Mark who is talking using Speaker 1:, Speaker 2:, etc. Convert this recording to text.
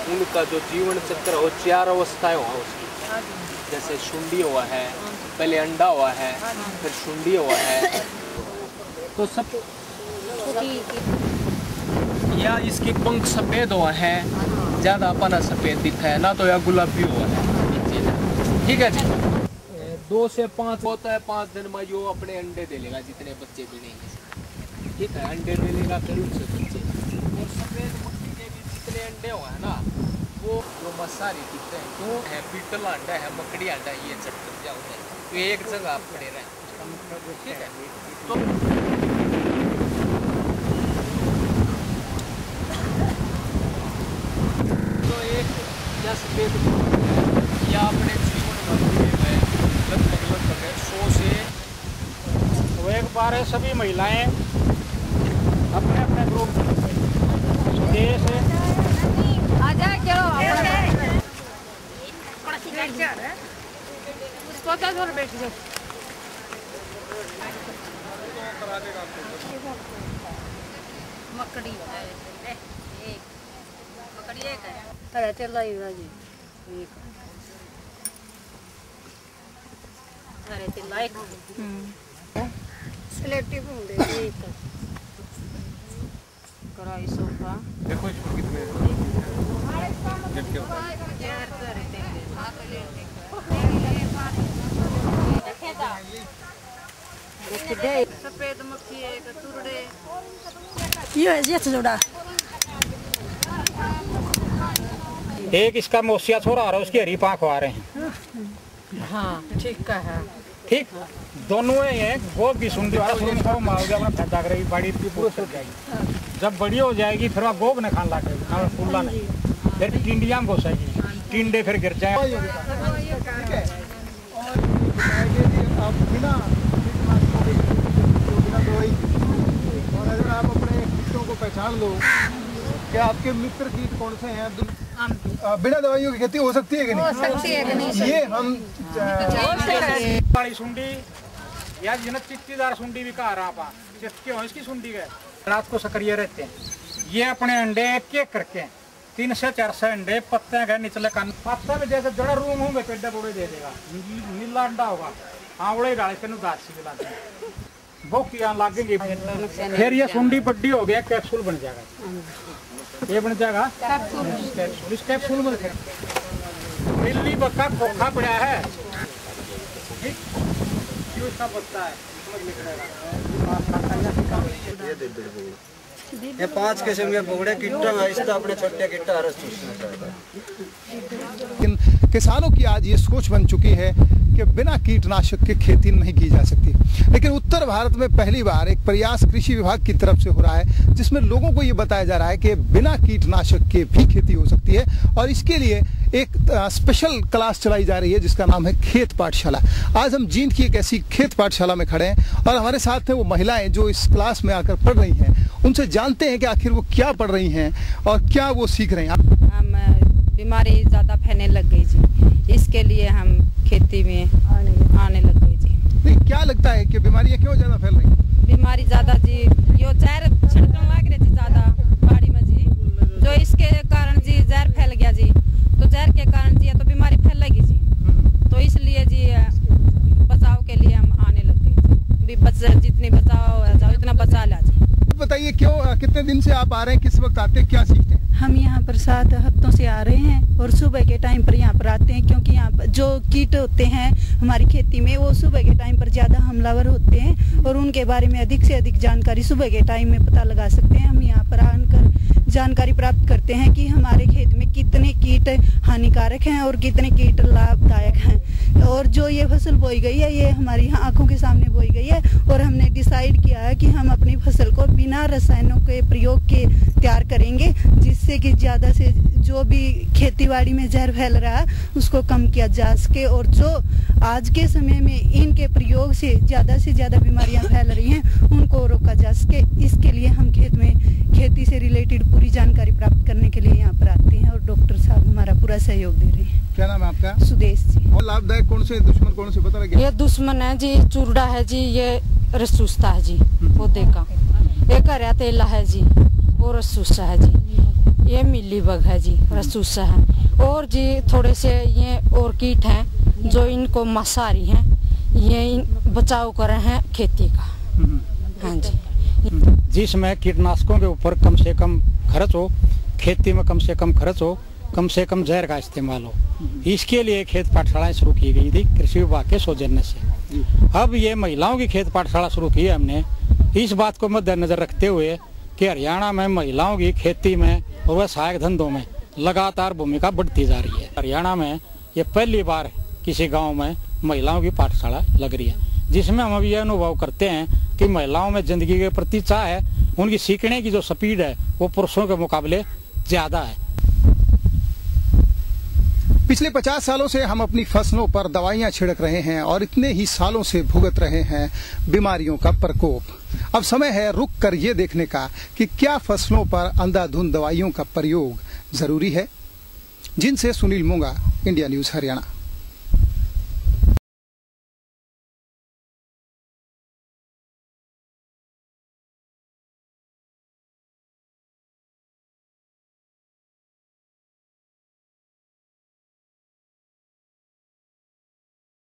Speaker 1: उनका जो जीवन चक्र हो 4 अवस्थाएं हुआ उसकी, जैसे शुंडी हुआ है, पहले अंडा हुआ है, फिर शुंडी हुआ है, तो सब या इसके पंख सफेद हुआ है, ज्यादा अपना सफेद दिखता है ना, तो या गुलाबी हुआ है। ठीक है जी। 2 से 5 होता है, 5 दिन में जो अपने अंडे दे लेगा, जितने बच्चे भी नहीं, ठीक है, अंडे दे लेगा फिर उनसे बच्चे। और सफेद मुर्गी के भी जितने अंडे हुआ है ना, वो जो मसारी दिखते हैं वो है बीटल अंडा है, मकड़ी अंडा, ये चक्कर क्या होता है, तो एक जगह पड़े रहे, ठीक है। तो एक या सफेद या अपने जीवन में लगभग 100 से
Speaker 2: वो एक बार है, सभी महिलाएं अपने अपने ग्रुप देश
Speaker 3: मकड़ी अरे चल जी अरे चिल्लाए सिलेक्टिव होंगे ठीक कराई सोफा
Speaker 1: देखो इसको कितने
Speaker 3: सफेद मक्खी है तुरड़े
Speaker 4: ये जोड़ा
Speaker 2: एक इसका मौसिया छोरा आ रहा है, उसकी हरी पाँख आ रहे हैं।
Speaker 3: हाँ ठीक है,
Speaker 2: ठीक दोनों हैं। गोब की सुंडी वाला सुन खाओ माओगे अपना फैदा करेगी, बड़ी इतनी पूरी हो जाएगी। जब बड़ी हो जाएगी फिर वह गोब ने खान लगेगी, फूला नहीं, फिर टिंडिया में घुसेगी, टिंडे फिर गिर जाए।
Speaker 5: आप अपने कीटों को पहचान लो कि आपके मित्र कीट कौन से हैं, बिना दवाइयों की खेती हो सकती है कि नहीं? हो सकती है कि नहीं? ये हम
Speaker 2: बड़ी सुंडी या जिन्हें चित्तीदार सुंडी भी कहा रहा पा चित्ती हो इसकी सुंडी के रात को सक्रिय रहते हैं। ये अपने अंडे एक करके 3 से 4 से अंडे पत्ते गए निचले कान पत्ते में जैसे जड़ा रूम होंगे पेड़े पूरे दे देगा, नीला अंडा होगा, आंवड़े डाले के दासी दिलाते हैं, वो किया लागेंगे। फिर ये सुंडी बड्डी हो गया, कैप्सूल बन जाएगा, ये बन जाएगा कैप्सूल। इस कैप्सूल में दिल्ली बक्का खोखा पड़ा है, इसका बच्चा है,
Speaker 6: ये 5 किस्म के बोगड़े किट्टा आहिस्ता अपने छोटे किट्टा
Speaker 5: किसानों की आज ये सोच बन चुकी है कि बिना कीटनाशक के खेती नहीं की जा सकती। लेकिन उत्तर भारत में पहली बार एक प्रयास कृषि विभाग की तरफ से हो रहा है, जिसमें लोगों को ये बताया जा रहा है कि बिना कीटनाशक के भी खेती हो सकती है। और इसके लिए एक स्पेशल क्लास चलाई जा रही है जिसका नाम है खेत पाठशाला। आज हम जींद की एक ऐसी खेत पाठशाला में खड़े हैं और हमारे साथ हैं वो महिलाएं जो इस क्लास में आकर पढ़ रही हैं। उनसे जानते हैं कि आखिर वो क्या पढ़ रही हैं और क्या वो सीख रहे हैं।
Speaker 3: बीमारी ज़्यादा फैलने लग गई जी, इसके लिए हम खेती में आने लग गए जी।
Speaker 5: नहीं, क्या लगता है कि बीमारियां क्यों ज़्यादा फैल रही हैं?
Speaker 3: बीमारी ज़्यादा जी यो जहर छिड़कने लग रहे जी ज़्यादा पहाड़ी में जी, जो इसके कारण जी जहर फैल गया जी, तो जहर के कारण जी तो बीमारी फैलेगी जी, तो इसलिए जी बचाव के लिए हम आने लग गए। जितनी बचाव जाओ इतना बचा लिया जी।
Speaker 5: बताइए क्यों, कितने दिन से आप आ रहे हैं, किस वक्त आते हैं, क्या सीखते हैं?
Speaker 4: हम यहाँ पर 7 हफ्तों से आ रहे हैं और सुबह के टाइम पर यहाँ पर आते हैं, क्योंकि यहाँ पर जो कीट होते हैं हमारी खेती में वो सुबह के टाइम पर ज़्यादा हमलावर होते हैं और उनके बारे में अधिक से अधिक जानकारी सुबह के टाइम में पता लगा सकते हैं। हम यहाँ पर आकर जानकारी प्राप्त करते हैं कि हमारे खेत में कितने कीट हानिकारक हैं और कितने कीट लाभदायक हैं, और जो ये फसल बोई गई है ये हमारी आंखों के सामने बोई गई है और हमने डिसाइड किया है कि हम अपनी फसल को बिना रसायनों के प्रयोग के तैयार करेंगे, जिससे कि ज़्यादा से जो भी खेतीबाड़ी में जहर फैल रहा है उसको कम किया जा सके, और जो आज के समय में इनके प्रयोग से ज़्यादा बीमारियां फैल रही हैं उनको रोका जा सके। इसके लिए हम खेत में खेती से रिलेटेड पूरी जानकारी प्राप्त करने के लिए यहाँ पर आते हैं और डॉक्टर साहब हमारा पूरा सहयोग दे रहे हैं।
Speaker 5: क्या नाम है आपका?
Speaker 4: सुदेश जी।
Speaker 5: और लाभदायक कौन से, दुश्मन कौन से पता लगे?
Speaker 3: ये दुश्मन है जी चूरडा है जी, ये रसूस्ता है जी पौधे का, एक हरा तेला है जी और रसूसा है जी, ये मिली बग है जी रसूसा है, और जी थोड़े से ये और कीट हैं जो इनको मसारी हैं, ये बचाव कर रहे हैं खेती का। हाँ जी।
Speaker 2: जिसमें कीटनाशकों के ऊपर कम से कम खर्च हो, खेती में कम से कम खर्च हो, कम से कम जहर का इस्तेमाल हो, इसके लिए खेत पाठशालाएं शुरू की गई थी कृषि विभाग के सौजन्य से। अब ये महिलाओं की खेत पाठशाला शुरू की है हमने, इस बात को मद्देनजर रखते हुए कि हरियाणा में महिलाओं की खेती में और वह सहायक धंधों में लगातार भूमिका बढ़ती जा रही है। हरियाणा में ये पहली बार किसी गाँव में महिलाओं की पाठशाला लग रही है, जिसमें हम अभी यह अनुभव करते हैं कि महिलाओं में जिंदगी के प्रति चाह है, उनकी सीखने की जो स्पीड है वो पुरुषों के मुकाबले ज्यादा है।
Speaker 5: पिछले 50 सालों से हम अपनी फसलों पर दवाइयां छिड़क रहे हैं और इतने ही सालों से भुगत रहे हैं बीमारियों का प्रकोप। अब समय है रुक कर ये देखने का कि क्या फसलों पर अंधाधुंध दवाइयों का प्रयोग जरूरी है। जिनसे सुनील मूंगा, इंडिया न्यूज हरियाणा।